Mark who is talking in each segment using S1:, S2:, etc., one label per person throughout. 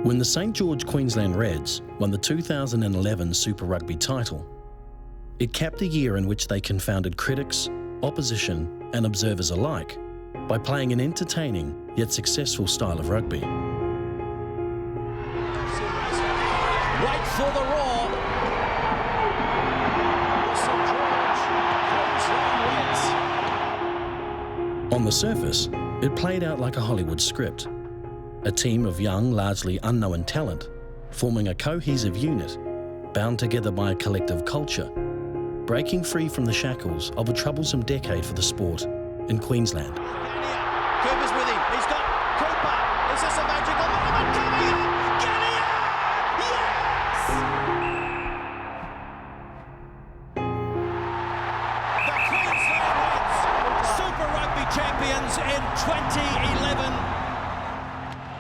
S1: When the St George Queensland Reds won the 2011 Super Rugby title, it capped a year in which they confounded critics, opposition and observers alike by playing an entertaining yet successful style of rugby.
S2: Right for the roar. St George Queensland Reds.
S1: On the surface, it played out like a Hollywood script. A team of young, largely unknown talent, forming a cohesive unit, bound together by a collective culture, breaking free from the shackles of a troublesome decade for the sport in Queensland.
S2: Cooper's with him. He's got Cooper. Is this a magical moment? Coming up. Genia! Yes! The Queensland Reds, Super Rugby champions in 2011.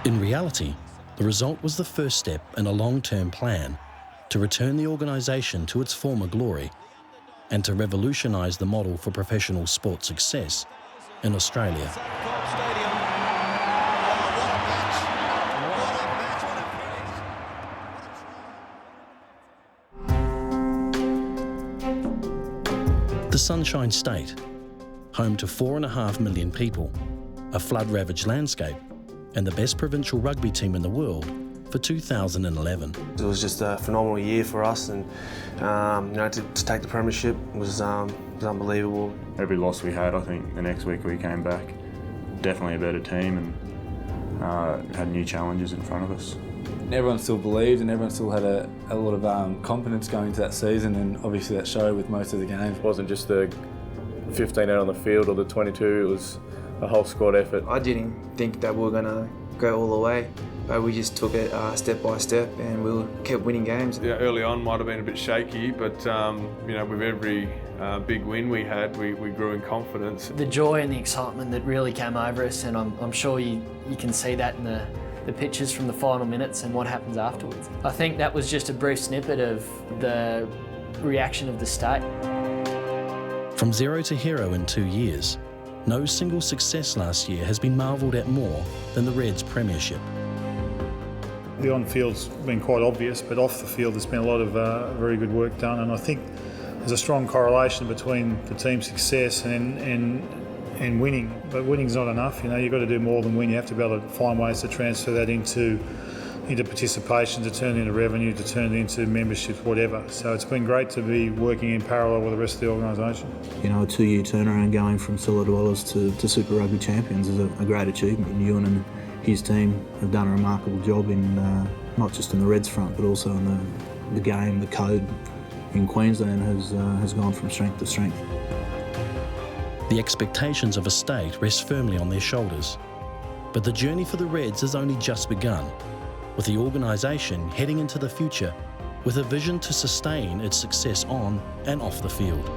S1: In reality, the result was the first step in a long-term plan to return the organisation to its former glory and to revolutionise the model for professional sport success in Australia. The Sunshine State, home to 4.5 million people, a flood-ravaged landscape, and the best provincial rugby team in the world for 2011.
S3: It was just a phenomenal year for us, and to take the premiership was unbelievable.
S4: Every loss we had, I think the next week we came back definitely a better team and had new challenges in front of us.
S5: Everyone still believed and everyone still had a lot of confidence going into that season, and obviously that showed with most of the games.
S6: It wasn't just the 15 out on the field or the 22, it was a whole squad effort.
S7: I didn't think that we were going to go all the way, but we just took it step by step and we kept winning games.
S6: Yeah, early on might have been a bit shaky, but with every big win we had, we grew in confidence.
S8: The joy and the excitement that really came over us, and I'm sure you can see that in the pictures from the final minutes and what happens afterwards. I think that was just a brief snippet of the reaction of the state.
S1: From zero to hero in 2 years, no single success last year has been marvelled at more than the Reds' premiership.
S9: The on-field's been quite obvious, but off the field there's been a lot of very good work done, and I think there's a strong correlation between the team's success and winning. But winning's not enough, you've got to do more than win. You have to be able to find ways to transfer that into participation, to turn it into revenue, to turn it into memberships, whatever. So it's been great to be working in parallel with the rest of the organisation.
S10: A 2-year turnaround going from cellar dwellers to Super Rugby champions is a great achievement. And Ewan and his team have done a remarkable job in not just in the Reds front, but also in the game. The code in Queensland has gone from strength to strength.
S1: The expectations of a state rest firmly on their shoulders, but the journey for the Reds has only just begun, with the organisation heading into the future with a vision to sustain its success on and off the field.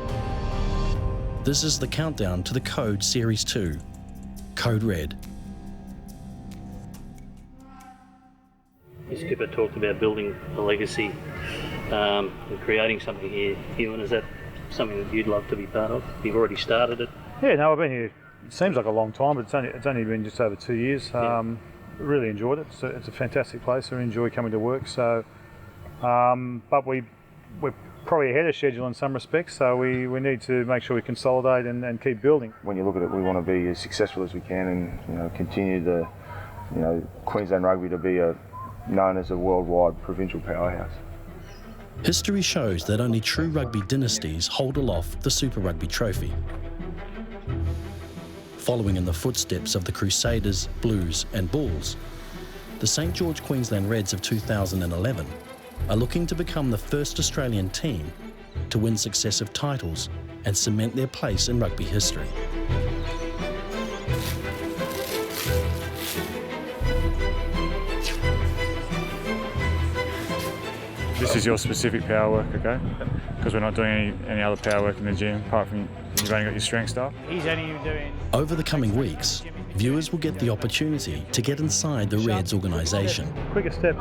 S1: This is the countdown to the Code Series 2, Code Red.
S11: The skipper talked about building a legacy and creating something here. Ewan, is that something that you'd love to be part of? You've already started it.
S9: Yeah, no, I've been here, it seems like a long time, but it's only been just over 2 years. Really enjoyed it. It's a fantastic place. I enjoy coming to work. So, but we're probably ahead of schedule in some respects. So we need to make sure we consolidate and keep building.
S6: When you look at it, we want to be as successful as we can and continue the Queensland Rugby to be known as a worldwide provincial powerhouse.
S1: History shows that only true rugby dynasties hold aloft the Super Rugby trophy. Following in the footsteps of the Crusaders, Blues and Bulls, the St George Queensland Reds of 2011 are looking to become the first Australian team to win successive titles and cement their place in rugby history.
S9: This is your specific power work, okay? Because we're not doing any other power work in the gym, apart from you've only got your strength stuff.
S8: He's only doing...
S1: Over the coming weeks, viewers will get the opportunity to get inside the Reds organisation.
S9: Quicker steps.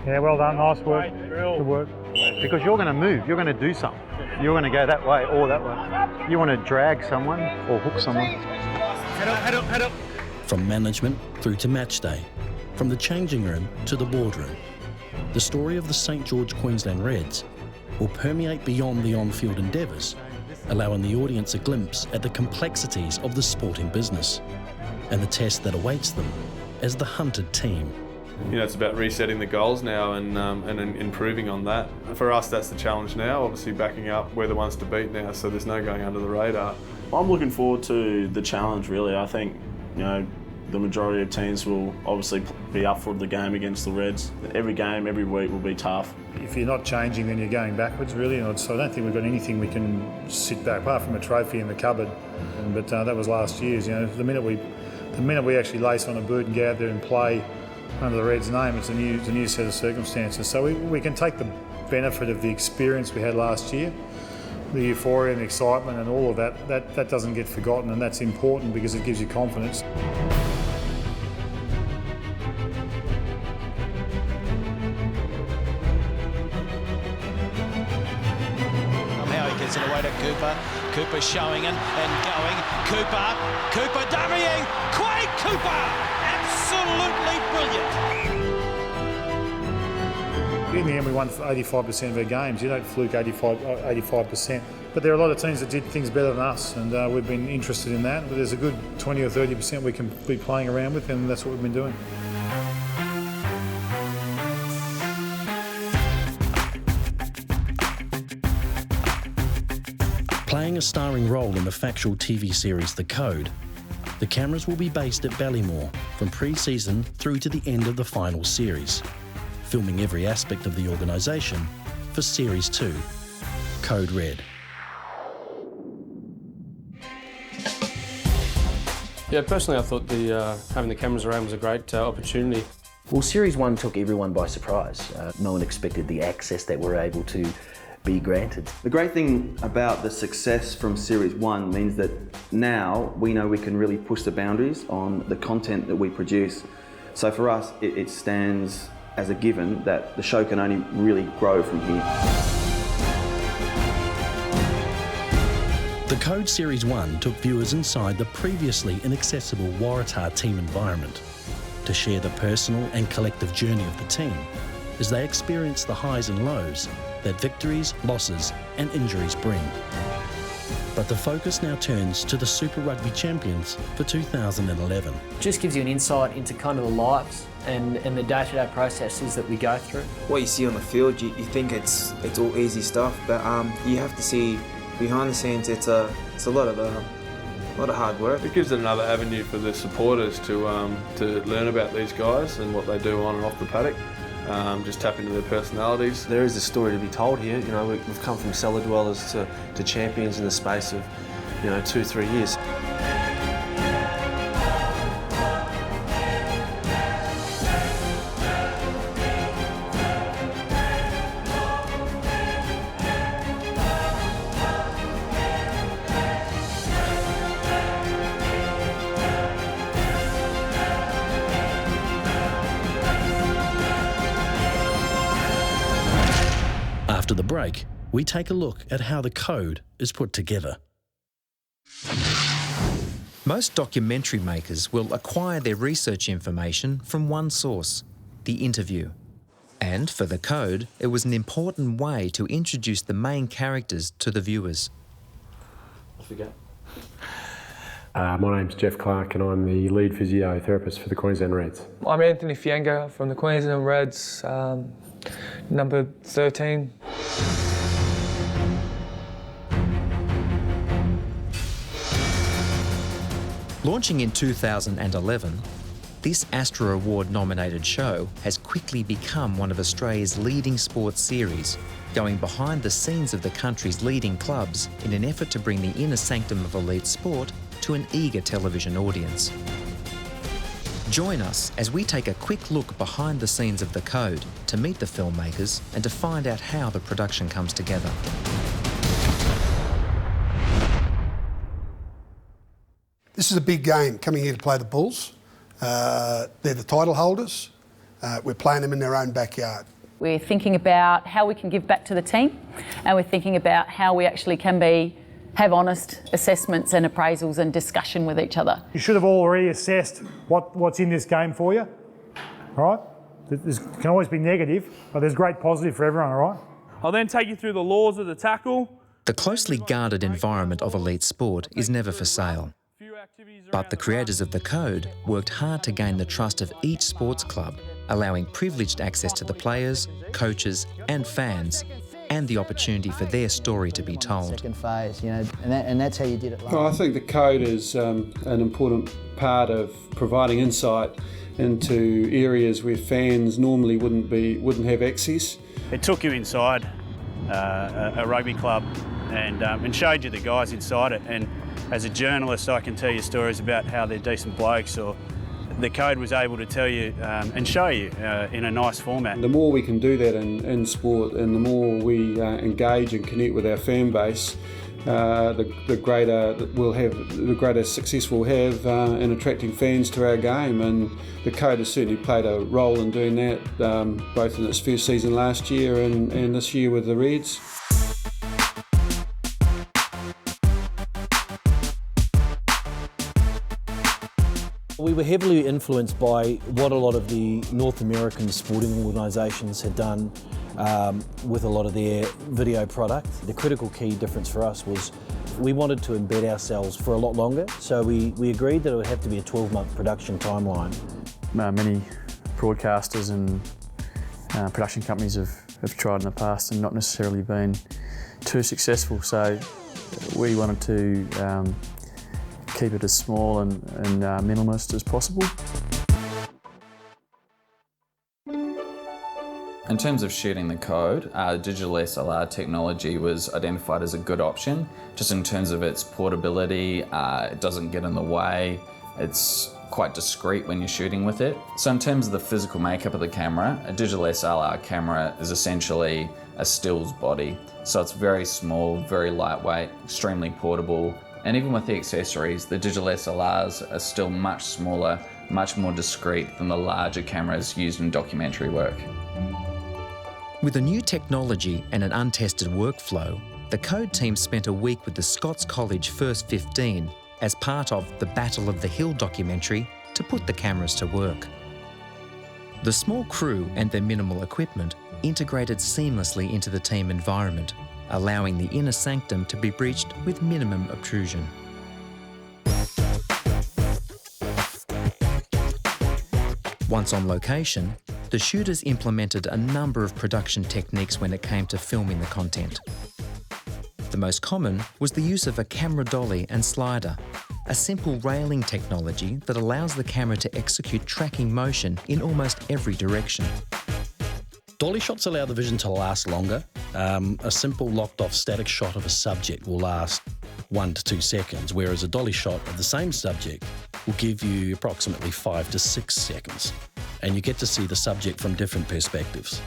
S9: Yeah, well done, nice work, good work.
S12: Because you're going to move, you're going to do something. You're going to go that way or that way. You want to drag someone or hook someone.
S2: Head up, head up, head up.
S1: From management through to match day, from the changing room to the boardroom. The story of the St George Queensland Reds will permeate beyond the on-field endeavours, allowing the audience a glimpse at the complexities of the sporting business and the test that awaits them as the hunted team.
S13: You know, it's about resetting the goals now and improving on that. For us, that's the challenge now. Obviously, backing up, we're the ones to beat now, so there's no going under the radar.
S14: I'm looking forward to the challenge, really. I think, you know, the majority of teams will obviously be up for the game against the Reds. Every game, every week will be tough.
S9: If you're not changing, then you're going backwards, really. So I don't think we've got anything we can sit back, apart from a trophy in the cupboard. But that was last year's. You know, the minute we actually lace on a boot and get out there and play under the Reds' name, it's a new set of circumstances. So we can take the benefit of the experience we had last year, the euphoria and excitement and all of that. That doesn't get forgotten, and that's important because it gives you confidence.
S2: Gets it away to Cooper. Cooper showing and going. Cooper dummy-ing. Quade Cooper! Absolutely brilliant.
S9: In the end, we won 85% of our games. You don't fluke 85%. But there are a lot of teams that did things better than us, and we've been interested in that. But there's a good 20 or 30% we can be playing around with, and that's what we've been doing.
S1: Playing a starring role in the factual TV series The Code, the cameras will be based at Ballymore from pre-season through to the end of the final series, filming every aspect of the organisation for Series 2, Code Red.
S15: Yeah, personally I thought having the cameras around was a great opportunity.
S16: Well, Series 1 took everyone by surprise. No one expected the access that we're able to be granted.
S17: The great thing about the success from Series 1 means that now we know we can really push the boundaries on the content that we produce. So for us, it stands as a given that the show can only really grow from here.
S1: The Code Series 1 took viewers inside the previously inaccessible Waratah team environment to share the personal and collective journey of the team as they experience the highs and lows that victories, losses and injuries bring. But the focus now turns to the Super Rugby champions for 2011.
S8: It just gives you an insight into kind of the lives and the day-to-day processes that we go through.
S7: What you see on the field, you think it's all easy stuff, but you have to see behind the scenes. It's a lot of hard work.
S13: It gives it another avenue for the supporters to learn about these guys and what they do on and off the paddock. Just tap into their personalities.
S3: There is a story to be told here. You know, we've come from cellar dwellers to champions in the space of, 2-3 years.
S1: After the break, we take a look at how the code is put together.
S18: Most documentary makers will acquire their research information from one source, the interview. And for the code, it was an important way to introduce the main characters to the viewers.
S13: Off we go.
S19: My name's Jeff Clark and I'm the lead physiotherapist for the Queensland Reds.
S20: I'm Anthony Fienga from the Queensland Reds, number 13.
S18: Launching in 2011, this Astra Award-nominated show has quickly become one of Australia's leading sports series, going behind the scenes of the country's leading clubs in an effort to bring the inner sanctum of elite sport to an eager television audience. Join us as we take a quick look behind the scenes of The Code to meet the filmmakers and to find out how the production comes together.
S21: This is a big game, coming here to play the Bulls. They're the title holders. We're playing them in their own backyard.
S22: We're thinking about how we can give back to the team, and we're thinking about how we actually can have honest assessments and appraisals and discussion with each other.
S9: You should have already assessed what's in this game for you. all right? There can always be negative, but there's great positive for everyone, all right?
S4: I'll then take you through the laws of the tackle.
S18: The closely guarded environment of elite sport is never for sale. But the creators of the code worked hard to gain the trust of each sports club, allowing privileged access to the players, coaches and fans, and the opportunity for their story to be told.
S5: Second phase, you know, and that's how you did it last.
S23: Well, I think the code is an important part of providing insight into areas where fans normally wouldn't have access.
S4: It took you inside a rugby club and showed you the guys inside it. And as a journalist, I can tell you stories about how they're decent blokes, or the code was able to tell you and show you in a nice format.
S23: The more we can do that in sport, and the more we engage and connect with our fan base, the greater success we'll have in attracting fans to our game. And the code has certainly played a role in doing that, both in its first season last year and this year with the Reds.
S1: We were heavily influenced by what a lot of the North American sporting organisations had done with a lot of their video product. The critical key difference for us was we wanted to embed ourselves for a lot longer, so we agreed that it would have to be a 12-month production timeline.
S24: Many broadcasters and production companies have tried in the past and not necessarily been too successful, so we wanted to keep it as small and minimalist as possible.
S25: In terms of shooting the code, digital SLR technology was identified as a good option, just in terms of its portability. It doesn't get in the way, it's quite discreet when you're shooting with it. So in terms of the physical makeup of the camera, a digital SLR camera is essentially a stills body. So it's very small, very lightweight, extremely portable. And even with the accessories, the digital SLRs are still much smaller, much more discreet than the larger cameras used in documentary work.
S18: With the new technology and an untested workflow, the code team spent a week with the Scots College First 15 as part of the Battle of the Hill documentary to put the cameras to work. The small crew and their minimal equipment integrated seamlessly into the team environment, allowing the inner sanctum to be breached with minimum obtrusion. Once on location, the shooters implemented a number of production techniques when it came to filming the content. The most common was the use of a camera dolly and slider, a simple railing technology that allows the camera to execute tracking motion in almost every direction.
S1: Dolly shots allow the vision to last longer. A simple locked-off static shot of a subject will last 1 to 2 seconds, whereas a dolly shot of the same subject will give you approximately 5 to 6 seconds, and you get to see the subject from different perspectives.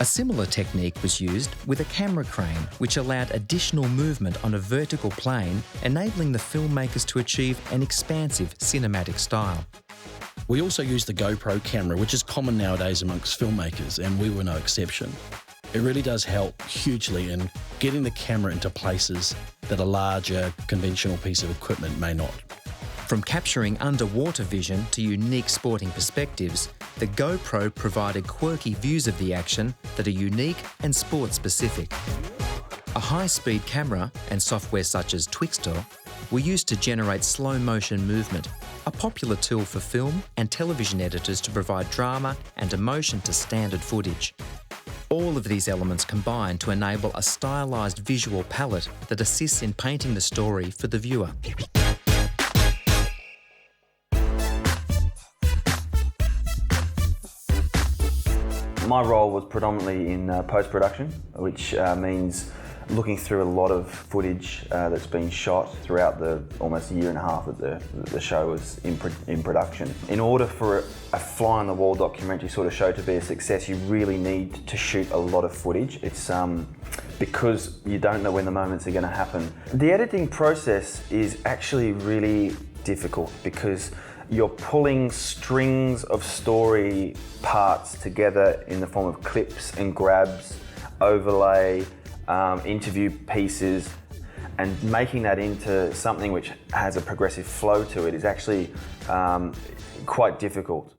S18: A similar technique was used with a camera crane, which allowed additional movement on a vertical plane, enabling the filmmakers to achieve an expansive cinematic style.
S1: We also use the GoPro camera, which is common nowadays amongst filmmakers, and we were no exception. It really does help hugely in getting the camera into places that a larger conventional piece of equipment may not.
S18: From capturing underwater vision to unique sporting perspectives, the GoPro provided quirky views of the action that are unique and sport-specific. A high-speed camera and software such as Twixtor were used to generate slow-motion movement, a popular tool for film and television editors to provide drama and emotion to standard footage. All of these elements combine to enable a stylised visual palette that assists in painting the story for the viewer.
S17: My role was predominantly in post-production, which means looking through a lot of footage that's been shot throughout the almost a year and a half that the show was in production. In order for a fly-on-the-wall documentary sort of show to be a success, you really need to shoot a lot of footage. It's because you don't know when the moments are going to happen. The editing process is actually really difficult because you're pulling strings of story parts together in the form of clips and grabs, overlay, interview pieces, and making that into something which has a progressive flow to it is actually quite difficult.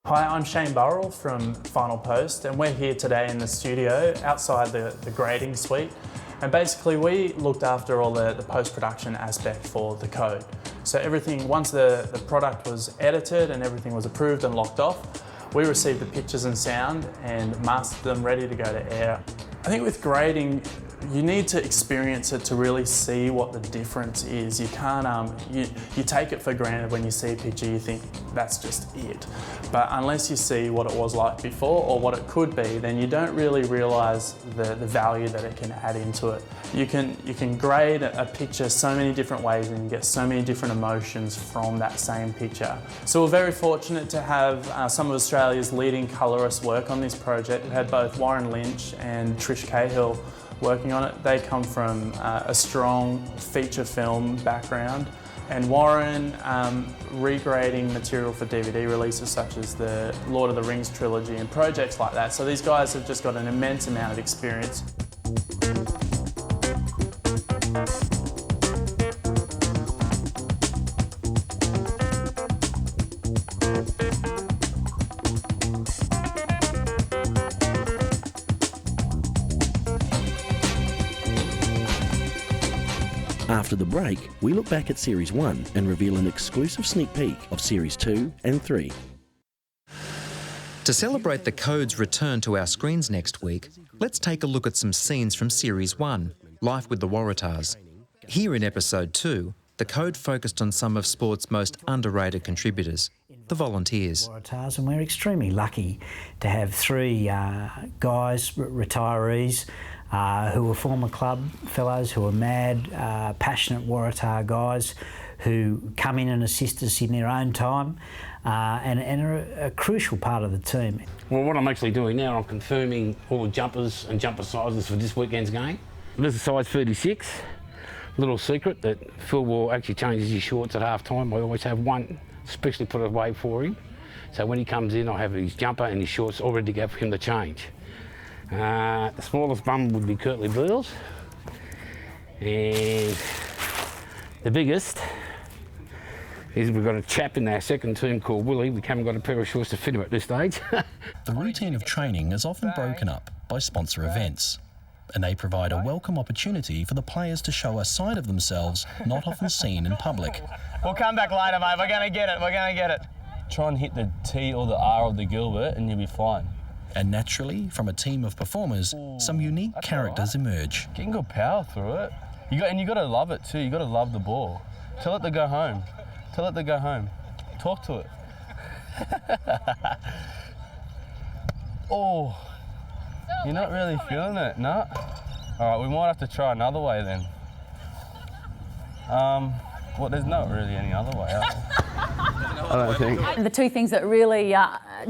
S6: Hi, I'm Shane Burrell from Final Post, and we're here today in the studio outside the grading suite. And basically we looked after all the post-production aspect for the code. So everything, once the product was edited and everything was approved and locked off, we received the pictures and sound and mastered them ready to go to air. I think with grading, you need to experience it to really see what the difference is. You can't, you take it for granted when you see a picture, you think that's just it. But unless you see what it was like before or what it could be, then you don't really realise the value that it can add into it. You can grade a picture so many different ways and you get so many different emotions from that same picture. So we're very fortunate to have some of Australia's leading colourists work on this project. We had both Warren Lynch and Trish Cahill working on it. They come from a strong feature film background, and Warren regrading material for DVD releases such as the Lord of the Rings trilogy and projects like that. So these guys have just got an immense amount of experience.
S1: After the break, we look back at Series 1 and reveal an exclusive sneak peek of Series 2 and 3.
S18: To celebrate the code's return to our screens next week, let's take a look at some scenes from Series 1, Life with the Waratahs. Here in Episode 2, the code focused on some of sport's most underrated contributors, the volunteers.
S10: And we're extremely lucky to have three guys, retirees, who are former club fellows, who are mad, passionate Waratah guys who come in and assist us in their own time and are a crucial part of the team.
S11: Well, what I'm actually doing now, I'm confirming all the jumpers and jumper sizes for this weekend's game. This is size 36. Little secret that Phil will actually change his shorts at half time. I always have one specially put away for him. So when he comes in, I have his jumper and his shorts all ready to go for him to change. The smallest bum would be Kirtley Beals, and the biggest is we've got a chap in our second team called Willie. We haven't got a pair of shorts to fit him at this stage.
S1: The routine of training is often broken up by sponsor events, and they provide a welcome opportunity for the players to show a side of themselves not often seen in public.
S12: We'll come back later, mate. We're going to get it. We're going to get it.
S14: Try and hit the T or the R of the Gilbert and you'll be fine.
S1: And naturally, from a team of performers, some unique characters emerge.
S14: Getting good power through it. You got to love it too. You got to love the ball. Tell it to go home. Tell it to go home. Talk to it. Oh, you're not really feeling it, no? All right, we might have to try another way then. Well, there's not really any other way, I don't think.
S22: The two things that really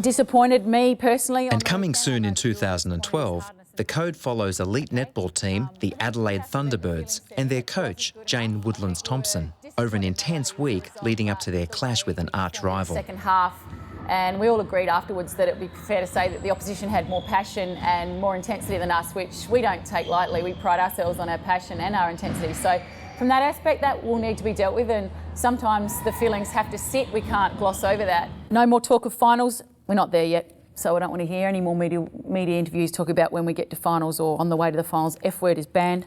S22: disappointed me personally.
S18: And coming soon in 2012, the code follows elite netball team, the Adelaide Thunderbirds, and their coach, Jane Woodlands-Thompson, over an intense week leading up to their clash with an arch rival.
S22: Second half, and we all agreed afterwards that it would be fair to say that the opposition had more passion and more intensity than us, which we don't take lightly. We pride ourselves on our passion and our intensity. So from that aspect, that will need to be dealt with, and sometimes the feelings have to sit. We can't gloss over that. No more talk of finals. We're not there yet, so I don't want to hear any more media interviews talking about when we get to finals or on the way to the finals. F word is banned.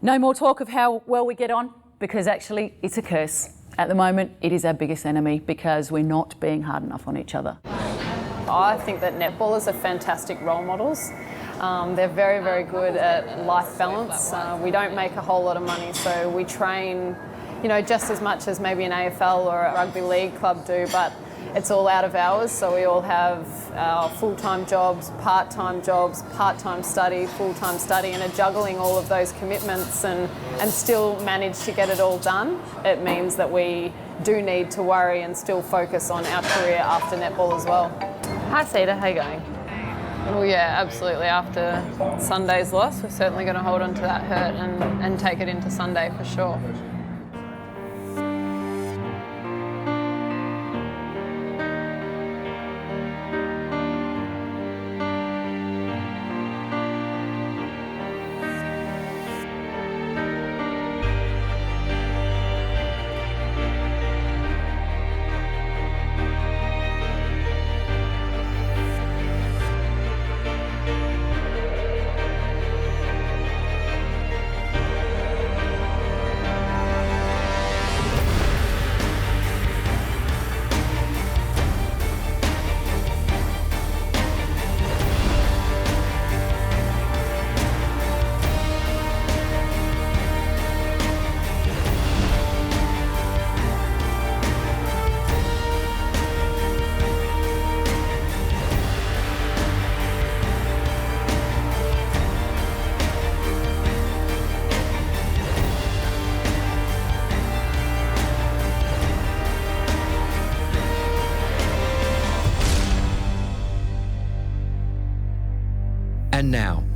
S22: No more talk of how well we get on, because actually it's a curse. At the moment, it is our biggest enemy because we're not being hard enough on each other.
S26: I think that netballers are fantastic role models. They're very, very good at life balance. We don't make a whole lot of money, so we train, just as much as maybe an AFL or a rugby league club do, but it's all out of hours, so we all have our full-time jobs, part-time study, full-time study, and are juggling all of those commitments and still manage to get it all done. It means that we do need to worry and still focus on our career after netball as well. Hi Cedar, how you going? Well, yeah, absolutely. After Sunday's loss, we're certainly going to hold on to that hurt and take it into Sunday for sure.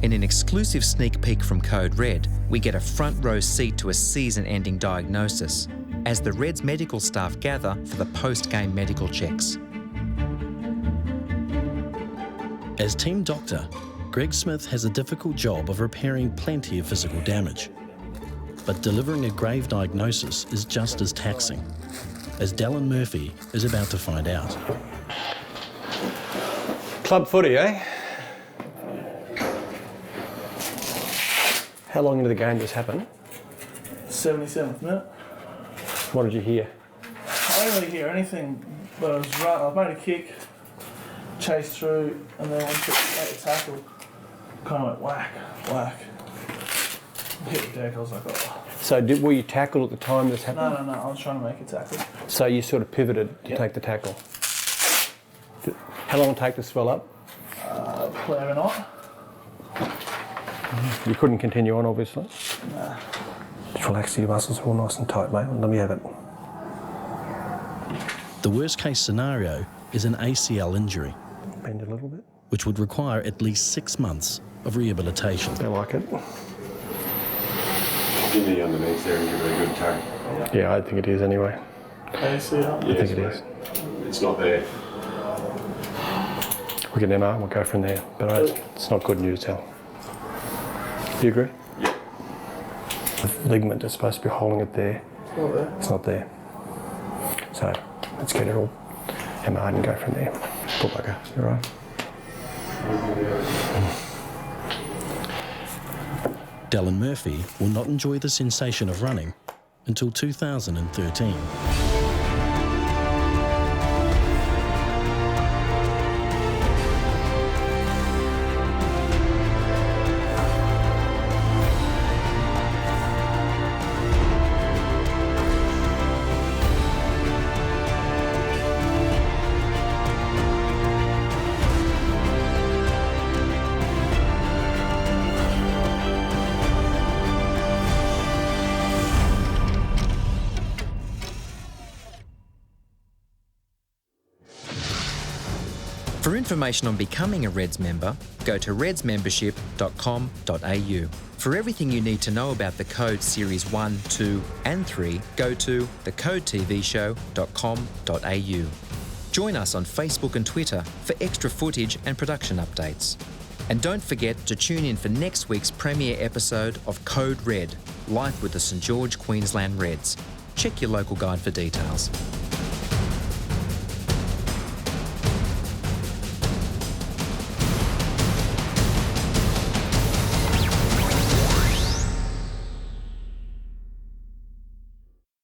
S18: In an exclusive sneak peek from Code Red, we get a front row seat to a season-ending diagnosis as the Reds medical staff gather for the post-game medical checks.
S1: As team doctor, Greg Smith has a difficult job of repairing plenty of physical damage. But delivering a grave diagnosis is just as taxing, as Dallin Murphy is about to find out.
S2: Club footy, eh? How long into the game does this happen?
S3: 77th minute.
S2: What did you hear?
S3: I didn't really hear anything, but I was right. I made a kick, chased through, and then went to make a tackle. Kind of went whack, whack. Hit the deck. I was like, oh.
S2: So were you tackled at the time this happened?
S3: No. I was trying to make a tackle.
S2: So you sort of pivoted to take the tackle. How long did it take to swell up?
S3: Play every night.
S2: You couldn't continue on, obviously.
S3: Nah.
S2: Just relax your muscles all nice and tight, mate. Let me have it.
S1: The worst case scenario is an ACL injury,
S2: Bend a little bit.
S1: which would require at least 6 months of rehabilitation.
S2: I like it.
S19: Your knee underneath there and give it a good tug.
S2: Yeah, I think it is anyway.
S3: ACL?
S2: I think it is.
S19: It's not there.
S2: We get an MR and we'll go from there. But it's not good news, Al. Do you agree?
S19: Yeah.
S2: The ligament is supposed to be holding it there.
S3: It's not there.
S2: It's not there. So let's get it all MR'd and go from there. Good bugger. You all right?
S1: Dallin Murphy will not enjoy the sensation of running until 2013.
S18: For information on becoming a Reds member, go to redsmembership.com.au. For everything you need to know about the Code Series 1, 2 and 3, go to thecodetvshow.com.au. Join us on Facebook and Twitter for extra footage and production updates. And don't forget to tune in for next week's premiere episode of Code Red, live with the St George Queensland Reds. Check your local guide for details.